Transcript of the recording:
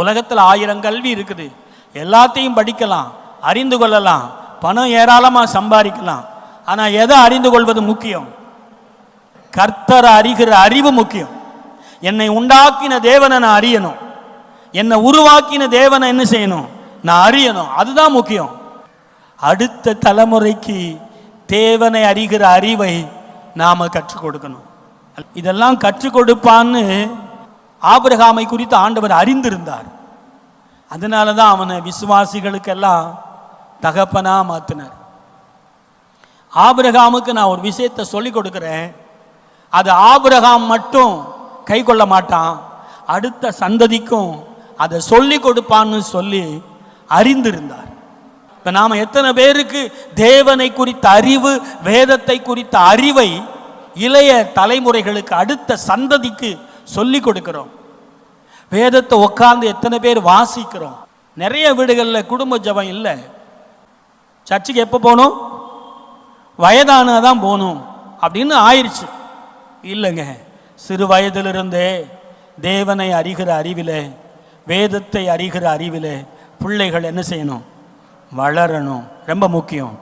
உலகத்தில் 1000 கல்வி இருக்குது, எல்லாத்தையும் படிக்கலாம், அறிந்து கொள்ளலாம், பணம் ஏராளமாக சம்பாதிக்கலாம். ஆனால் எதை அறிந்து கொள்வது முக்கியம்? கர்த்தரை அறிகிற அறிவு முக்கியம். என்னை உண்டாக்கின தேவனை நான் அறியணும், என்னை உருவாக்கின தேவனை என்ன செய்யணும்? நான் அறியணும். அதுதான் முக்கியம். அடுத்த தலைமுறைக்கு தேவனை அறிகிற அறிவை நாம கற்றுக் கொடுக்கணும். இதெல்லாம் கற்றுக் கொடுப்பான்னு ஆபிரகாமை குறித்து ஆண்டவர் அறிந்திருந்தார். அதனால தான் அவனை விசுவாசிகளுக்கெல்லாம் தகப்பனா மாத்தினார். ஆபிரகாமுக்கு நான் ஒரு விஷயத்தை சொல்லிக் கொடுக்கிறேன், அது ஆபிரகாம் மட்டும் கை கொள்ள மாட்டான், அடுத்த சந்ததிக்கும் அதை சொல்லி கொடுப்பான்னு சொல்லி அறிந்திருந்தார். இப்போ நாம் எத்தனை பேருக்கு தேவனை குறித்த அறிவு, வேதத்தை குறித்த அறிவை இளைய தலைமுறைகளுக்கு, அடுத்த சந்ததிக்கு சொல்லி கொடுக்கிறோம்? வேதத்தை உட்கார்ந்து எத்தனை பேர் வாசிக்கிறோம்? நிறைய வீடுகளில் குடும்ப ஜபம் இல்லை. சர்ச்சுக்கு எப்போ போகணும்? வயதானதான் போகணும் அப்படின்னு ஆயிடுச்சு. இல்லைங்க, சிறு வயதிலிருந்தே தேவனை அறிகிற அறிவில், வேதத்தை அறிகிற அறிவில் பிள்ளைகள் என்ன செய்யணும்? வளரணும். ரொம்ப முக்கியம்.